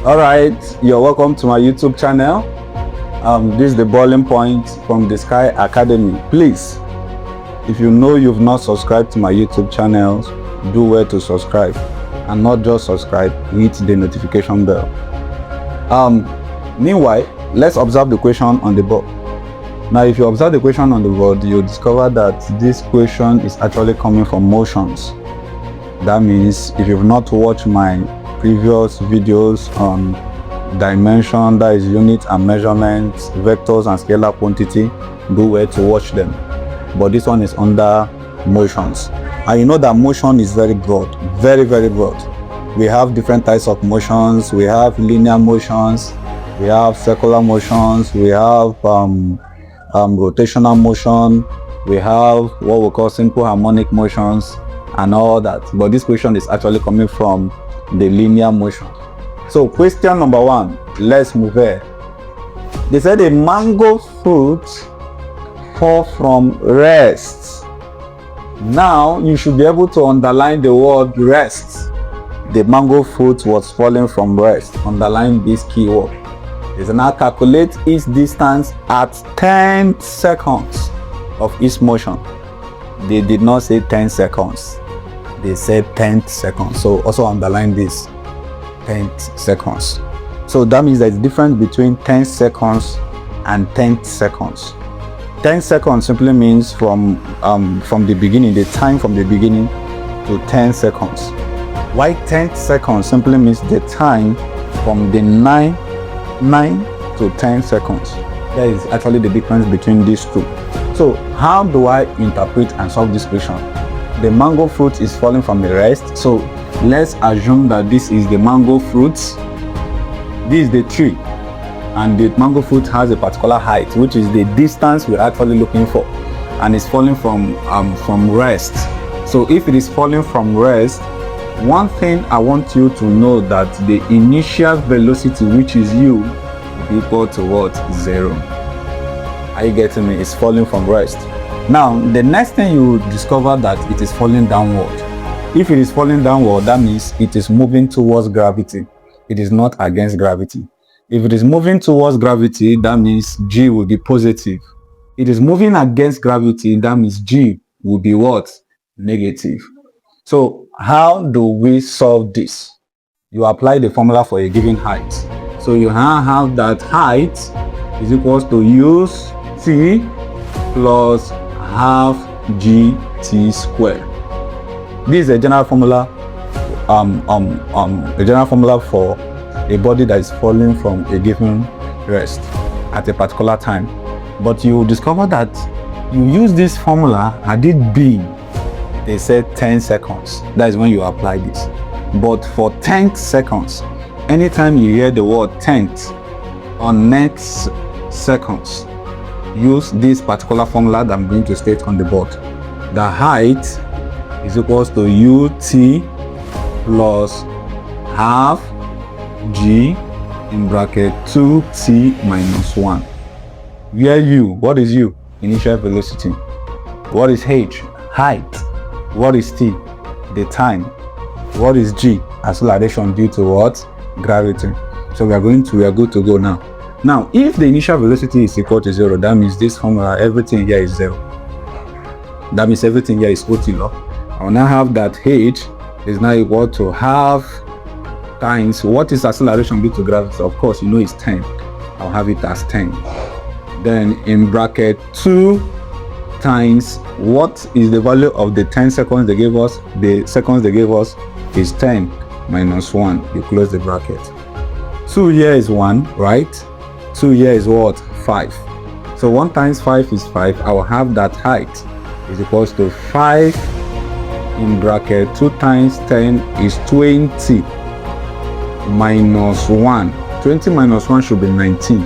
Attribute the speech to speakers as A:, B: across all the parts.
A: All right, you're welcome to my YouTube channel. This is the boiling point from the Sky Academy. Please, if you know you've not subscribed to my YouTube channel, do well to subscribe, and not just subscribe, hit the notification bell. Meanwhile, let's observe the question on the board. Now, if you observe the question on the board, you'll discover that this question is actually coming from motions. That means if you've not watched my previous videos on dimension, that is unit and measurements, vectors and scalar quantity, do well to watch them. But this one is under motions, and you know that motion is very broad, very broad. We have different types of motions. We have linear motions, we have circular motions, we have rotational motion, we have what we call simple harmonic motions and all that. But this question is actually coming from the linear motion. So question number 1, let's move here. They said a mango fruit fall from rest. Now you should be able to underline the word rest. The mango fruit was falling from rest. Underline this keyword. They now calculate its distance at 10 seconds of its motion. They did not say 10 seconds. They said 10 seconds. So also underline this, 10 seconds. So that means there's a difference between 10 seconds and 10 seconds. 10 seconds simply means from the beginning, the time from the beginning to 10 seconds. Why 10 seconds simply means the time from the 9 to 10 seconds. That is actually the difference between these two. So how do I interpret and solve this question? The mango fruit is falling from the rest, so let's assume that this is the mango fruit, this is the tree, and the mango fruit has a particular height, which is the distance we're actually looking for, and it's falling from rest. So if it is falling from rest, one thing I want you to know that the initial velocity, which is u, will be equal to what? 0. Are you getting me? It's falling from rest. Now, the next thing you will discover that it is falling downward. If it is falling downward, that means it is moving towards gravity. It is not against gravity. If it is moving towards gravity, that means G will be positive. It is moving against gravity, that means G will be what? Negative. So how do we solve this? You apply the formula for a given height. So you have that height is equals to u t plus half gt squared. This is a general formula, a general formula for a body that is falling from a given rest at a particular time. But you discover that you use this formula at it being, they said 10 seconds. That is when you apply this. But for 10 seconds, anytime you hear the word tenth or next seconds, use this particular formula that I'm going to state on the board. The height is equals to ut plus half g in bracket 2t minus 1. Where u, what is u? Initial velocity. What is h? Height. What is t? The time. What is g? Acceleration due to what? Gravity. So we are good to go now. Now, if the initial velocity is equal to 0, that means this formula, everything here is 0. That means everything here is OT law. I will now have that h is now equal to half times, what is acceleration due to gravity? Of course, you know it's 10. I'll have it as 10. Then in bracket 2 times, what is the value of the 10 seconds they gave us? The seconds they gave us is 10 minus 1. You close the bracket. 2 here is 1, right? 2 here is what? 5. So 1 times 5 is 5. I will have that height is equals to 5 in bracket 2 times 10 is 20 minus 1. 20 minus 1 should be 19.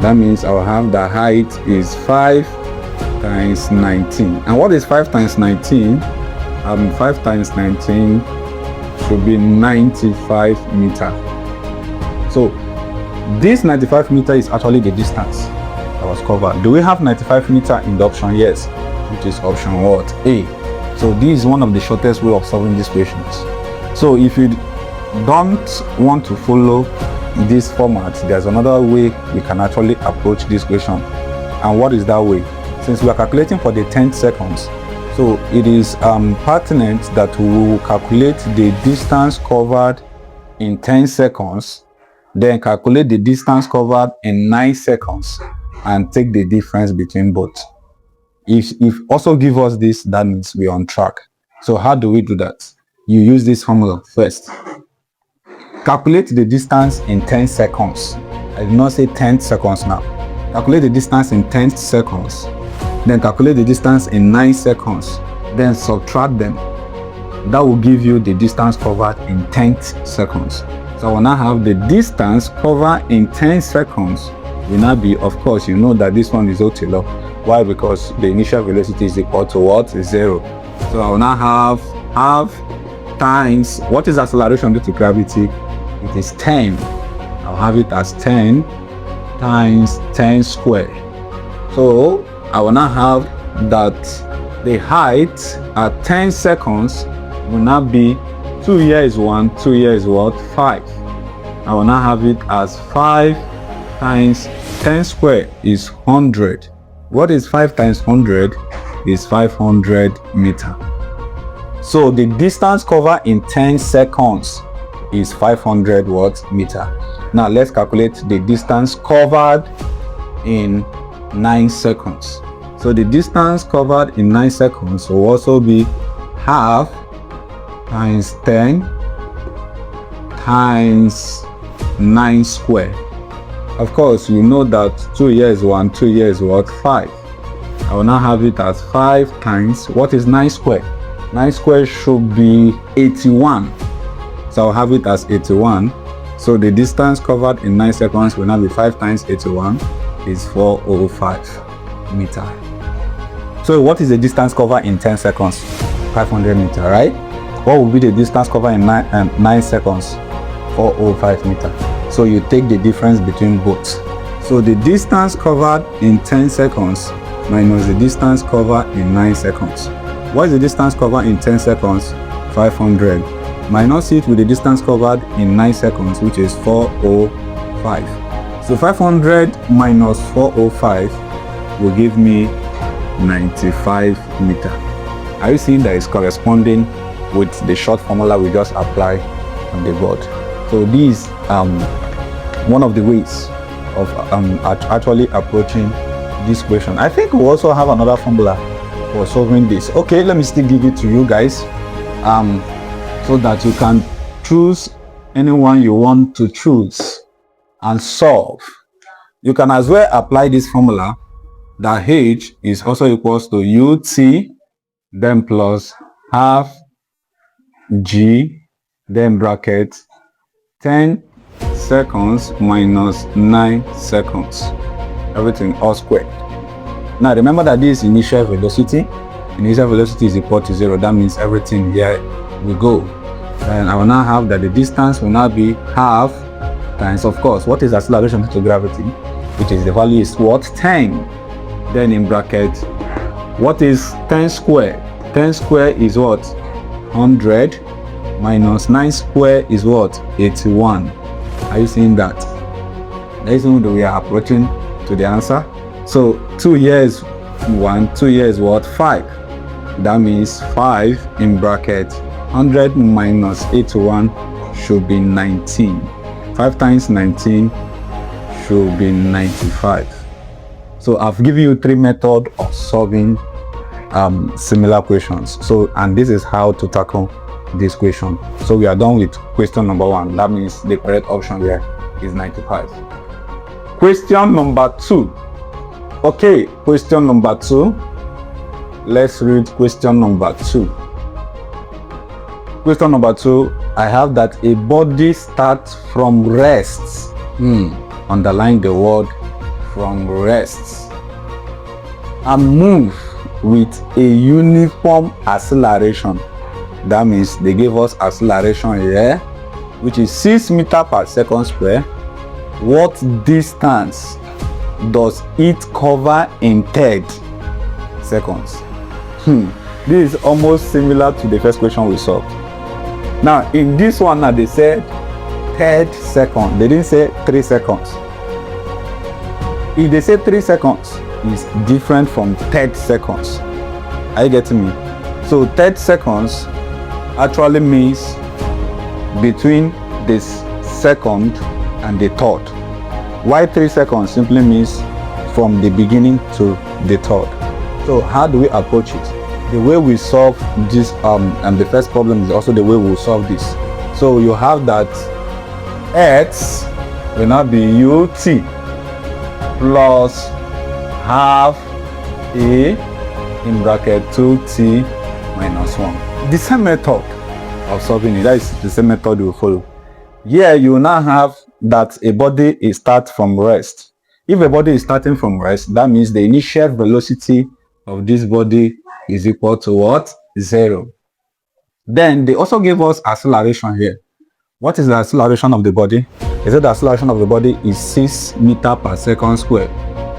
A: That means I will have the height is 5 times 19. And what is 5 times 19? 5 times 19 should be 95 meters. So this 95 meter is actually the distance that was covered. Do we have 95 meter in the option? Yes, which is option what? A. So this is one of the shortest way of solving these questions. So if you don't want to follow this format, there's another way we can actually approach this question. And what is that way? Since we are calculating for the 10 seconds, so it is pertinent that we will calculate the distance covered in 10 seconds, then calculate the distance covered in 9 seconds, and take the difference between both. If also give us this, that means we're on track. So how do we do that? You use this formula first. Calculate the distance in 10 seconds. I did not say 10 seconds now. Calculate the distance in 10 seconds. Then calculate the distance in 9 seconds. Then subtract them. That will give you the distance covered in 10 seconds. So I will now have the distance covered in 10 seconds will now be, of course, you know that this one is OTLO. Why? Because the initial velocity is equal to what? 0. So I will now have half times, what is acceleration due to gravity? It is 10. I'll have it as 10 times 10 squared. So I will now have that the height at 10 seconds will now be 2 here is 1, 2 here is what? 5. I will now have it as 5 times 10 squared is 100. What is 5 times 100? Is 500 meter. So the distance covered in 10 seconds is 500 meter. Now let's calculate the distance covered in 9 seconds. So the distance covered in 9 seconds will also be half times 10 times 9 squared. Of course, you know that 2 here is 1, 2 here is what? 5. I will now have it as 5 times, what is 9 squared? 9 squared should be 81. So I'll have it as 81. So the distance covered in 9 seconds will now be 5 times 81 is 405 meter. So what is the distance covered in 10 seconds? 500 meter, right? What will be the distance covered in 9 seconds? 405 meter. So you take the difference between both. So the distance covered in 10 seconds minus the distance covered in 9 seconds. What is the distance covered in 10 seconds? 500. Minus it with the distance covered in 9 seconds, which is 405. So 500 minus 405 will give me 95 meter. Are you seeing that it's corresponding with the short formula we just applied on the board? So this is one of the ways of actually approaching this question. I think we also have another formula for solving this. Okay, let me still give it to you guys so that you can choose anyone you want to choose and solve. You can as well apply this formula that h is also equals to ut then plus half g then bracket 10 seconds minus 9 seconds, everything all squared. Now remember that this is initial velocity. Initial velocity is equal to 0. That means everything here will go. And I will now have that the distance will now be half times, of course, what is acceleration due to gravity, which is the value is what? 10. Then in bracket, what is 10 squared? 10 squared is what? 100 minus 9 squared is what? 81. Are you seeing that? That is when we are approaching to the answer. So 2 here is 1, 2 here is what? 5. That means 5 in bracket 100 minus 81 should be 19. 5 times 19 should be 95. So I've given you 3 methods of solving similar questions. So, and this is how to tackle this question. So we are done with question number 1. That means the correct option here is 95. Question number 2. Okay, question number 2. Let's read question number 2. Question number 2, I have that a body starts from rest. Underline the word from rest. And move with a uniform acceleration. That means they gave us acceleration here, which is 6 meters per second square. What distance does it cover in 30 seconds? This is almost similar to the first question we solved. Now in this one, now they said third second. They didn't say 3 seconds. If they say 3 seconds, it's different from third seconds. Are you getting me? So third seconds actually means between this second and the third. Why 3 seconds simply means from the beginning to the third. So how do we approach it? The way we solve this and the first problem is also the way we'll solve this. So you have that x will now be ut plus half a in bracket 2t minus 1. The same method of solving it, that is the same method you follow. Here you now have that a body is start from rest. If a body is starting from rest, that means the initial velocity of this body is equal to what? 0. Then they also give us acceleration here. What is the acceleration of the body? They said the acceleration of the body is 6 meters per second square.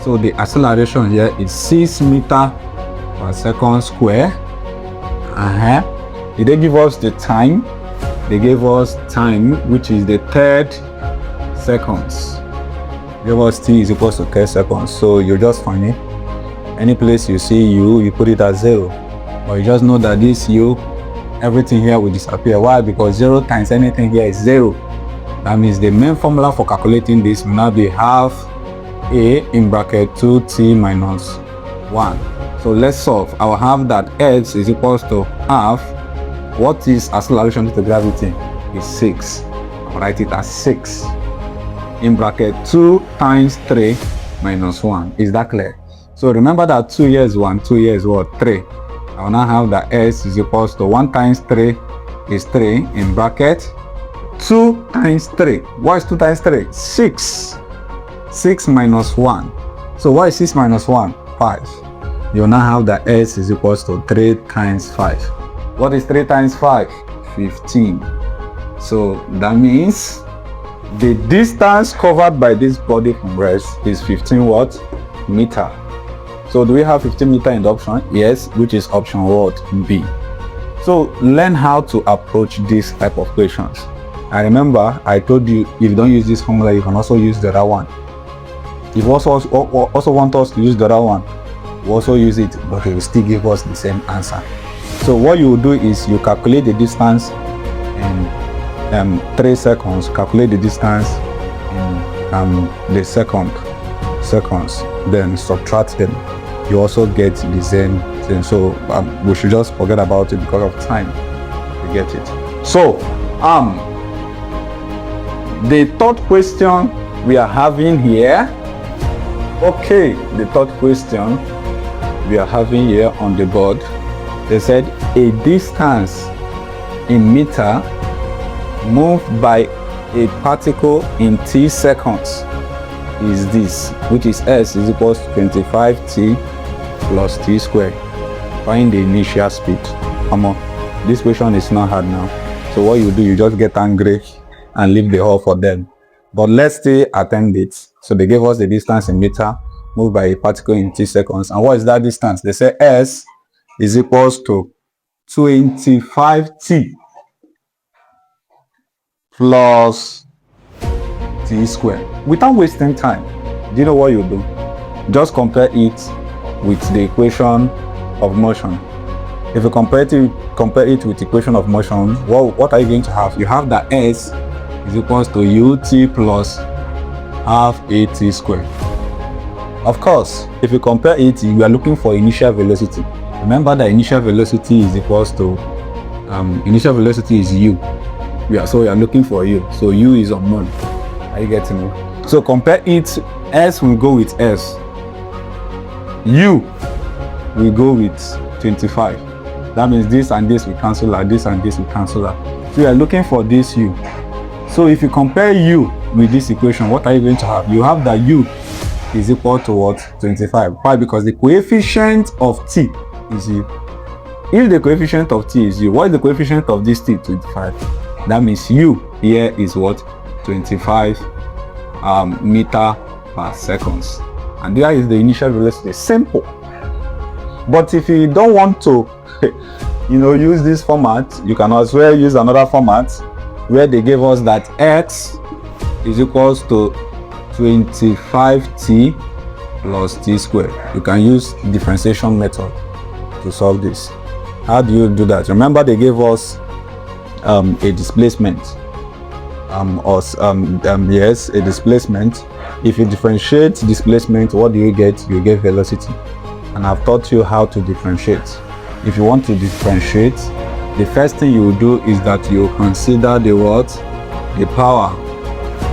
A: So the acceleration here is 6 meters per second square. Did they give us the time? They gave us time, which is the third seconds. Give us t is equal to 30 seconds. So you just find it. Any place you see u, you put it at 0. But you just know that this u, everything here will disappear. Why? Because 0 times anything here is 0. That means the main formula for calculating this will now be half a in bracket 2t minus 1. So let's solve. I will have that x is equals to half. What is acceleration due to gravity? Is 6. I'll write it as 6 in bracket 2 times 3 minus 1. Is that clear? So remember that 2 here is 1, 2 here is what? 3. I will now have that s is equals to 1 times 3 is 3 in bracket 2 times 3. What is 2 times 3? 6. 6 minus 1. So what is 6 minus 1? 5. You will now have that s is equals to 3 times 5. What is 3 times 5? 15. So that means the distance covered by this body from rest is 15 what? Meter. So do we have 15 meter in the option? Yes, which is option what? B. So learn how to approach this type of questions. And remember, I told you if you don't use this formula, you can also use the other one. If you also want us to use the other one, we also use it, but it will still give us the same answer. So what you will do is you calculate the distance in 3 seconds, calculate the distance in the seconds, then subtract them. You also get the same thing. So we should just forget about it because of time. You get it. So the third question we are having here. Okay, the third question we are having here on the board. They said a distance in meter moved by a particle in t seconds is this, which is s is equals to 25t plus t squared. Find the initial speed. Come on, this question is not hard now. So what you do, you just get angry and leave the hall for them. But let's still attempt it. So they gave us the distance in meter moved by a particle in t seconds. And what is that distance? They say s is equals to 25t plus t squared. Without wasting time, do you know what you do? Just compare it with the equation of motion. If you compare it with the equation of motion, what are you going to have? You have that s is equals to ut plus half at squared. Of course, if you compare it, you are looking for initial velocity. Remember that initial velocity is equals to initial velocity is u. So we are looking for u. So u is unknown. Are you getting me? So compare it. S will go with s. U will go with 25. That means this and this will cancel out. This and this will cancel out. So we are looking for this u. So if you compare u with this equation, what are you going to have? You have that u is equal to what? 25. Why? Because the coefficient of t is u. If the coefficient of t is u, what is the coefficient of this t? 25. That means u here is what? 25 meter per seconds. And there is the initial velocity. Simple. But if you don't want to use this format, you can as well use another format. where they gave us that x is equals to 25t plus t squared. You can use differentiation method to solve this. How do you do that? Remember, they gave us a displacement. Yes, a displacement. If you differentiate displacement, what do you get? You get velocity. And I've taught you how to differentiate. If you want to differentiate, the first thing you will do is that you consider the what? The power.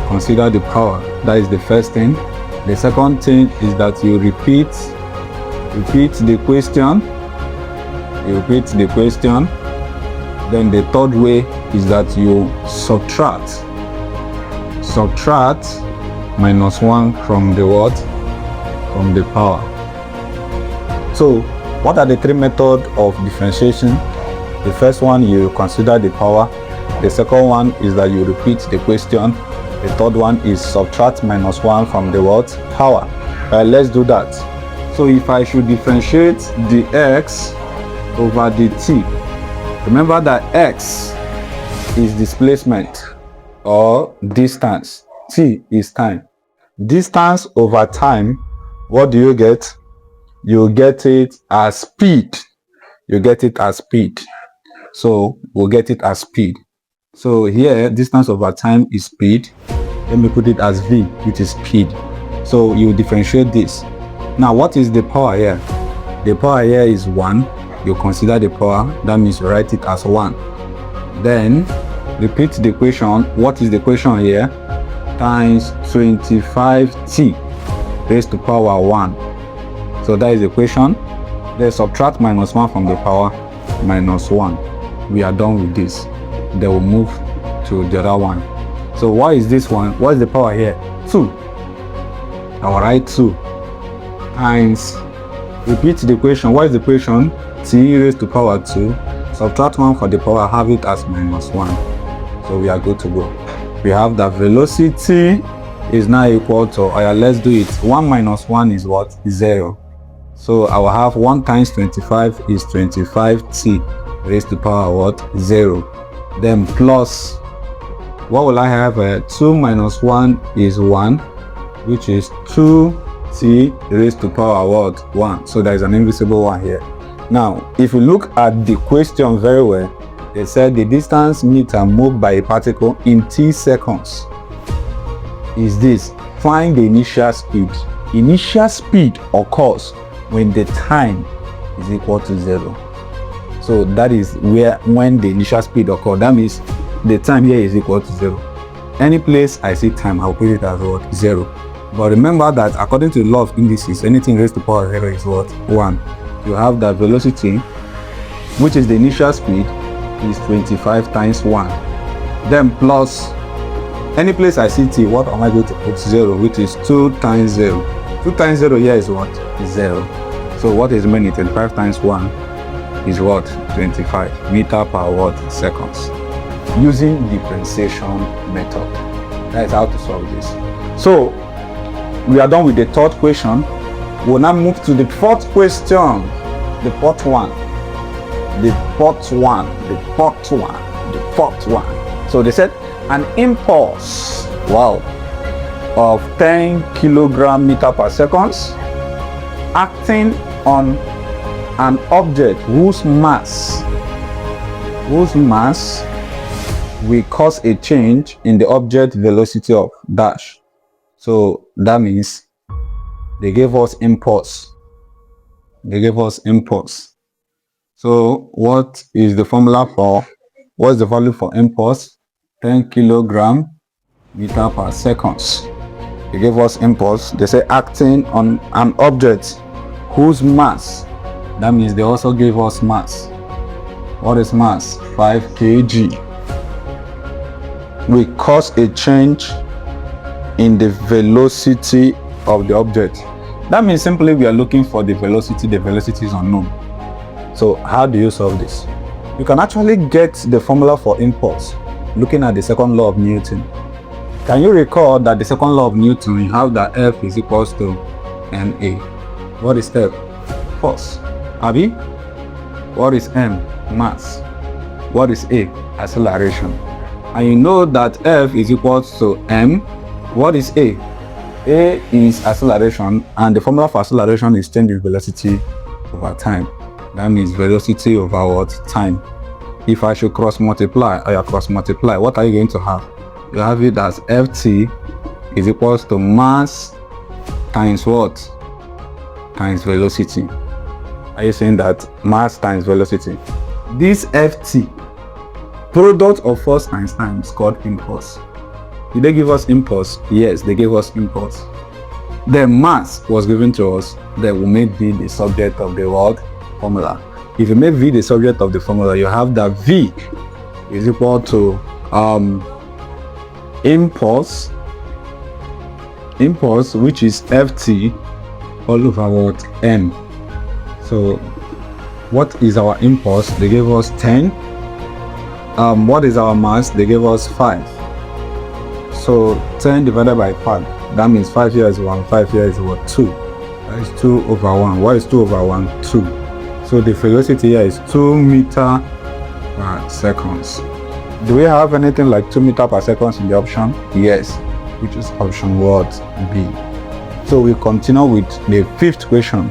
A: Consider the power. That is the first thing. The second thing is that you repeat the question. You repeat the question. Then the third way is that you subtract minus 1 from the what? From the power. So what are the three methods of differentiation? The first one, you consider the power. The second one is that you repeat the question. The third one is subtract minus 1 from the what? Power. Let's do that. So if I should differentiate the x over the t, remember that x is displacement or distance, t is time. Distance over time, what do you get? You get it as speed. You get it as speed. So we'll get it as speed. So here, distance over time is speed. Let me put it as v, which is speed. So you differentiate this. Now, what is the power here? The power here is 1. You consider the power. That means you write it as 1. Then repeat the equation. What is the equation here? Times 25t raised to power 1. So that is the equation. Then subtract minus 1 from the power, minus 1. We are done with this. Then we'll move to the other one. So what is this one? What is the power here? 2. I will write 2 times, repeat the equation. What is the equation? T raised to power 2. Subtract 1 for the power, have it as minus 1. So we are good to go. We have that velocity is now equal to, let's do it. 1 minus 1 is what? 0. So I will have 1 times 25 is 25t raised to power what? 0. Then plus, what will I have? 2 minus 1 is 1, which is 2t raised to power what? 1. So there is an invisible one here. Now, if you look at the question very well, they said the distance meter moved by a particle in t seconds is this. Find the initial speed. Initial speed occurs when the time is equal to 0. So that is when the initial speed occurs. That means the time here is equal to 0. Any place I see time, I'll put it as what? 0. But remember that according to the law of indices, anything raised to power 0 is what? 1. You have that velocity, which is the initial speed, is 25 times 1. Then plus, any place I see t, what am I going to put? 0, which is 2 times 0. 2 times 0 here is what? 0. So what is remaining? 25 times 1 is what? 25 meter per what? Seconds. Using differentiation method. That is how to solve this. So we are done with the third question. We'll now move to the fourth question. The fourth one. So they said an impulse, of 10 kilogram meter per seconds acting on an object whose mass will cause a change in the object velocity of dash. So that means they gave us impulse. So what is the formula for, what's the value for impulse? 10 kilogram meter per seconds. They gave us impulse. They say acting on an object whose mass, that means they also gave us mass. What is mass? 5 kg. We cause a change in the velocity of the object. That means simply we are looking for the velocity. The velocity is unknown. So how do you solve this? You can actually get the formula for impulse looking at the second law of Newton. Can you recall that the second law of Newton, you have that F is equals to ma. What is F? Force. Abi? What is m? Mass. What is a? Acceleration. And you know that F is equal to M. What is A? A is acceleration, and the formula for acceleration is change in velocity over time. That means velocity over what? Time. If I should cross multiply, what are you going to have? You have it as Ft is equals to mass times what? Times velocity. Are you saying that? Mass times velocity. This Ft, product of force times time, is called impulse. Did they give us impulse? Yes, they gave us impulse. The mass was given to us, then we made V the subject of the word formula. If you make V the subject of the formula, you have that V is equal to impulse, which is Ft all over what? M. So what is our impulse? They gave us 10. What is our mass? They gave us 5. So 10 divided by 5, that means 5 here is 1, 5 here is what? 2. That is 2 over 1. What is 2 over 1? 2. So the velocity here is 2 meters per second. Do we have anything like 2 meters per second in the option? Yes, which is option what? B. So we continue with the fifth question.